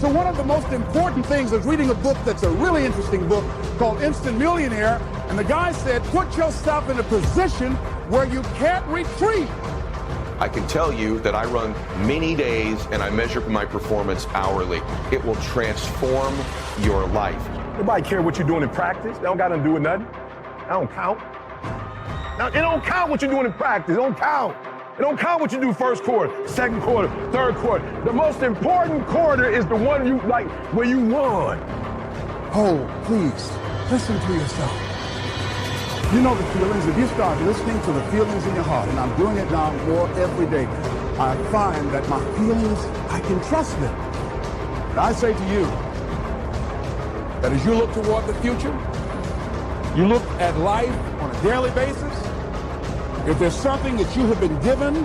So one of the most important things is reading a book that's a really interesting book called Instant Millionaire. And the guy said, put yourself in a position where you can't retreat. I can tell you that I run many days and I measure my performance hourly. It will transform your life. Nobody care what you're doing in practice. They don't got nothing to do with nothing. That don't count. Now, it don't count what you're doing in practice. It don't count. It don't count what you do first quarter, second quarter, third quarter. The most important quarter is the one you like, where you won. Oh, please, listen to yourself. You know the feelings. If you start listening to the feelings in your heart, and I'm doing it now more every day, I find that my feelings, I can trust them. And I say to you that as you look toward the future, you look at life on a daily basis, if there's something that you have been given,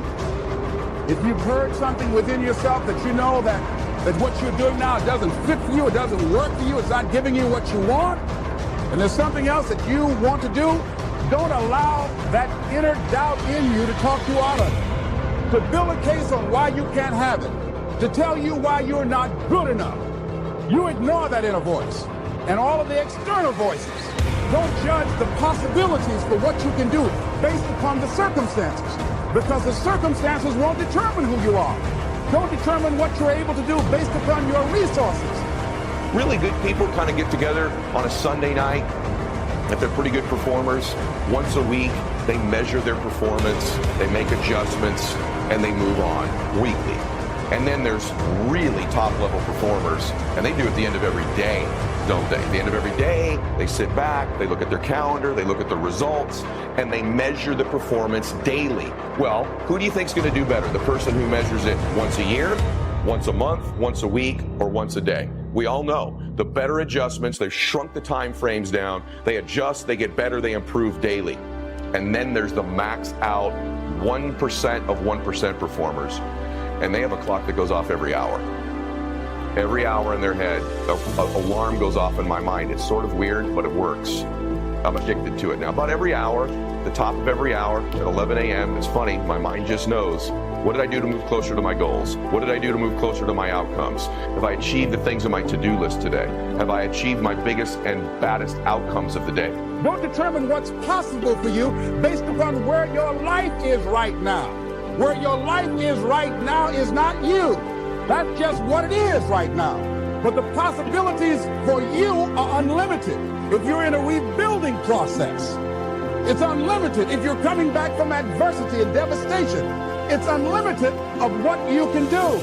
if you've heard something within yourself that you know that what you're doing now doesn't fit for you, it doesn't work for you, it's not giving you what you want, and there's something else that you want to do, don't allow that inner doubt in you to talk you out of it, to build a case on why you can't have it, to tell you why you're not good enough. You ignore that inner voice and all of the external voices. Don't judge the possibilities for what you can do based upon the circumstances, because the circumstances won't determine who you are. Don't determine what you're able to do based upon your resources. Really good people kind of get together on a Sunday night. If they're pretty good performers, once a week, they measure their performance, they make adjustments, and they move on weekly. And then there's really top-level performers, and they do it at the end of every day, don't they? At the end of every day, they sit back, they look at their calendar, they look at the results, and they measure the performance daily. Well, who do you think is going to do better? The person who measures it once a year, once a month, once a week, or once a day? We all know the better adjustments, they've shrunk the time frames down, they adjust, they get better, they improve daily. And then there's the max out 1% of 1% performers. And they have a clock that goes off every hour. Every hour in their head, an alarm goes off in my mind. It's sort of weird, but it works. I'm addicted to it. Now, about every hour, the top of every hour at 11 a.m., it's funny, my mind just knows, what did I do to move closer to my goals? What did I do to move closer to my outcomes? Have I achieved the things on my to-do list today? Have I achieved my biggest and baddest outcomes of the day? Don't determine what's possible for you based upon where your life is right now. Where your life is right now is not you. That's just what it is right now. But the possibilities for you are unlimited. If you're in a rebuilding process, it's unlimited. If you're coming back from adversity and devastation, it's unlimited of what you can do.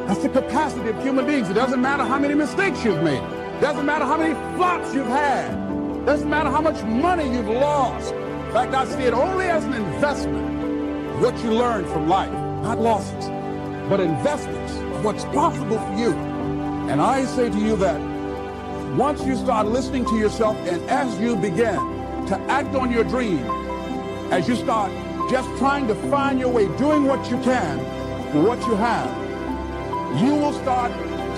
That's the capacity of human beings. It doesn't matter how many mistakes you've made. It doesn't matter how many flops you've had. It doesn't matter how much money you've lost. In fact, I see it only as an investment. What you learn from life, not losses, but investments of what's possible for you. And I say to you that once you start listening to yourself and as you begin to act on your dream, as you start just trying to find your way, doing what you can for what you have, you will start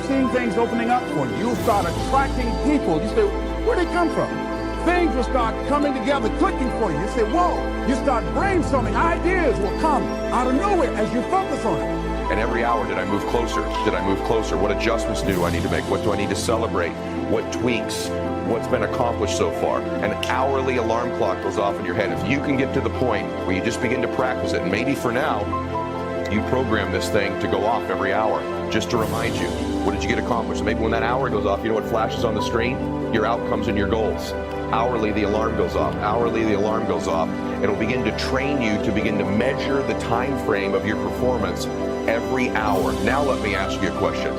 seeing things opening up for you. You'll start attracting people. You say, where'd they come from? Things will start coming together, clicking for you. You say, whoa, you start brainstorming. Ideas will come out of nowhere as you focus on it. And every hour, did I move closer? Did I move closer? What adjustments do I need to make? What do I need to celebrate? What tweaks? What's been accomplished so far? An hourly alarm clock goes off in your head. If you can get to the point where you just begin to practice it, and maybe for now, you program this thing to go off every hour just to remind you, what did you get accomplished? Maybe when that hour goes off, you know what flashes on the screen? Your outcomes and your goals. Hourly, the alarm goes off. Hourly, the alarm goes off. It'll begin to train you to begin to measure the time frame of your performance every hour. Now let me ask you a question.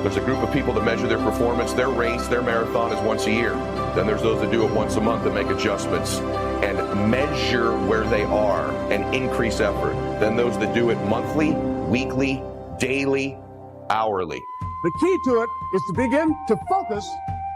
There's a group of people that measure their performance. Their race, their marathon is once a year. Then there's those that do it once a month and make adjustments and measure where they are and increase effort. Then those that do it monthly, weekly, daily, hourly. The key to it is to begin to focus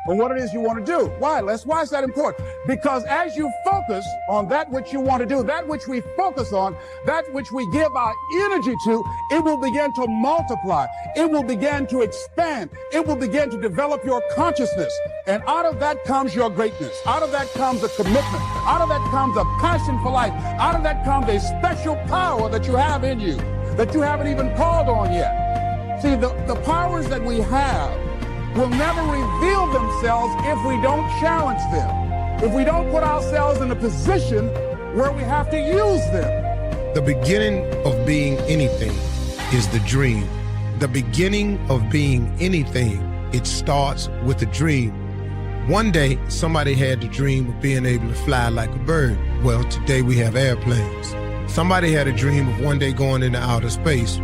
on what it is you want to do. Why, Les? Why is that important? Because as you focus on that which you want to do, that which we focus on, that which we give our energy to, it will begin to multiply. It will begin to expand. It will begin to develop your consciousness. And out of that comes your greatness. Out of that comes a commitment. Out of that comes a passion for life. Out of that comes a special power that you have in you that you haven't even called on yet. See, the powers that we have will never reveal themselves if we don't challenge them, if we don't put ourselves in a position where we have to use them. The beginning of being anything is the dream. The beginning of being anything, it starts with a dream. One day, somebody had the dream of being able to fly like a bird. Well, today we have airplanes. Somebody had a dream of one day going into outer space.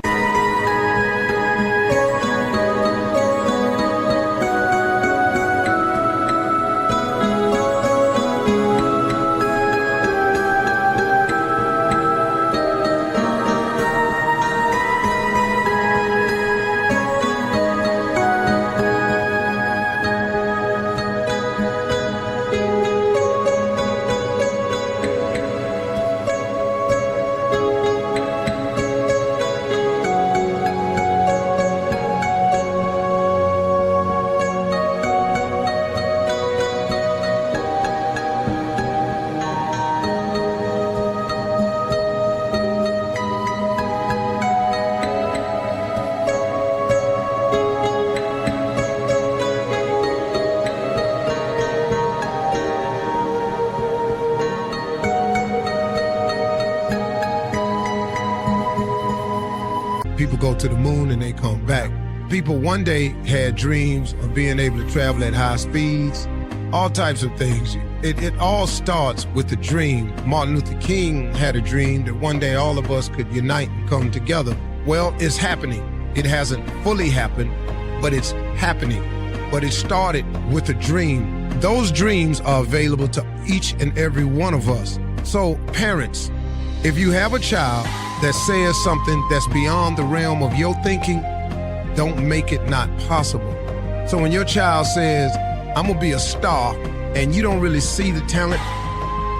People go to the moon and they come back. People one day had dreams of being able to travel at high speeds, all types of things. It all starts with a dream. Martin Luther King had a dream that one day all of us could unite and come together. Well, it's happening. It hasn't fully happened, but it's happening. But it started with a dream. Those dreams are available to each and every one of us. So parents, if you have a child that says something that's beyond the realm of your thinking, don't make it not possible. So when your child says, I'm gonna be a star, and you don't really see the talent,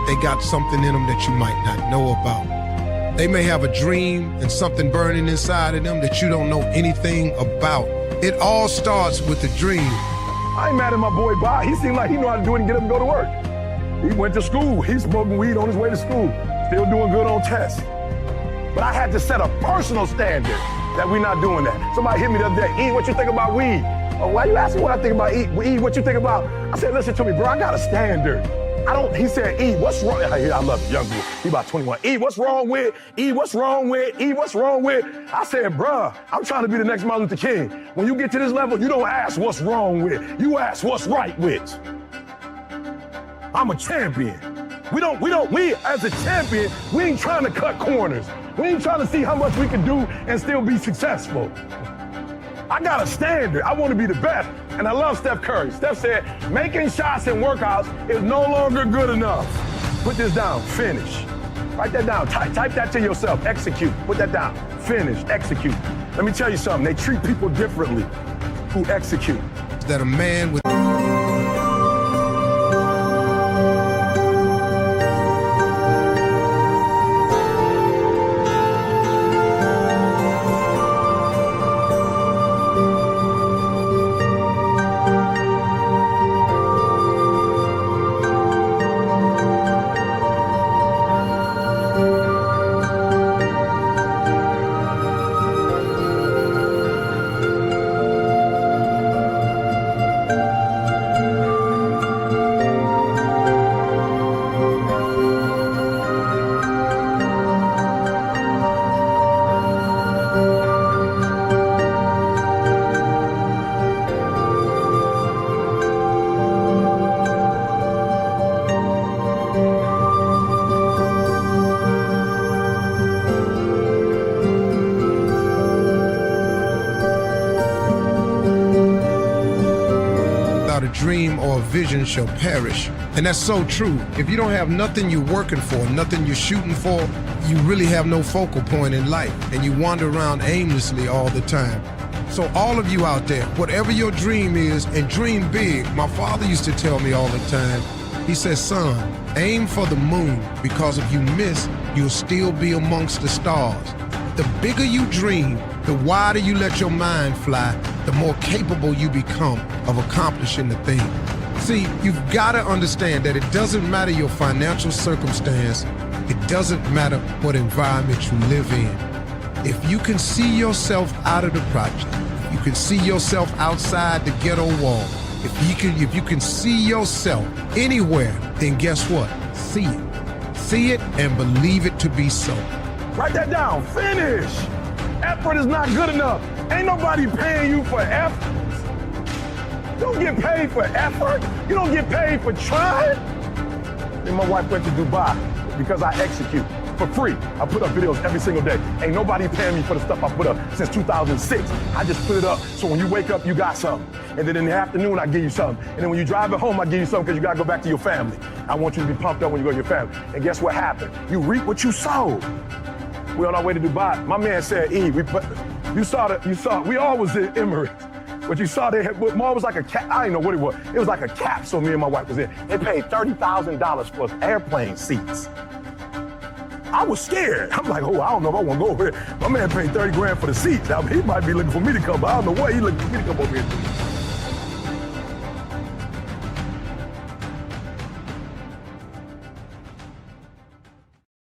they got something in them that you might not know about. They may have a dream and something burning inside of them that you don't know anything about. It all starts with a dream. I ain't mad at my boy Bob. He seemed like he know how to do it and get him to go to work. He went to school. He's smoking weed on his way to school. Still doing good on tests. But I had to set a personal standard that we're not doing that. Somebody hit me the other day, E, what you think about weed? Oh, why you asking what I think about E, what you think about? I said, listen to me, bro, I got a standard. He said, E, what's wrong? I love it, young boy. He about 21. E, what's wrong with? E, what's wrong with? E, what's wrong with? I said, bruh, I'm trying to be the next Martin Luther King. When you get to this level, you don't ask what's wrong with. You ask what's right with. I'm a champion. We as a champion, we ain't trying to cut corners. We ain't trying to see how much we can do and still be successful. I got a standard. I want to be the best. And I love Steph Curry. Steph said, making shots in workouts is no longer good enough. Put this down, finish. Write that down, type that to yourself, execute. Put that down, finish, execute. Let me tell you something, they treat people differently who execute. That a man with a dream or a vision shall perish. And that's so true. If you don't have nothing you're working for, nothing you're shooting for, you really have no focal point in life, and you wander around aimlessly all the time. So all of you out there, whatever your dream is, and dream big. My father used to tell me all the time, he says, son, aim for the moon, because if you miss, you'll still be amongst the stars. The bigger you dream, the wider you let your mind fly, the more capable you become of accomplishing the thing. See, you've got to understand that it doesn't matter your financial circumstance, it doesn't matter what environment you live in. If you can see yourself out of the project, you can see yourself outside the ghetto wall, if you can see yourself anywhere, then guess what? See it. See it and believe it to be so. Write that down. Finish. Effort is not good enough. Ain't nobody paying you for effort. You don't get paid for effort. You don't get paid for trying. And my wife went to Dubai because I execute for free. I put up videos every single day. Ain't nobody paying me for the stuff I put up since 2006. I just put it up so when you wake up, you got something. And then in the afternoon, I give you something. And then when you drive it home, I give you something because you got to go back to your family. I want you to be pumped up when you go to your family. And guess what happened? You reap what you sowed. We're on our way to Dubai. My man said, E, you saw, we all was in Emirates. But you saw they had, more was like a cap, I didn't know what it was. It was like a capsule me and my wife was in. They paid $30,000 for airplane seats. I was scared. I'm like, oh, I don't know if I want to go over here. My man paid 30 grand for the seats. Now, he might be looking for me to come, but I don't know what he looking for me to come over here.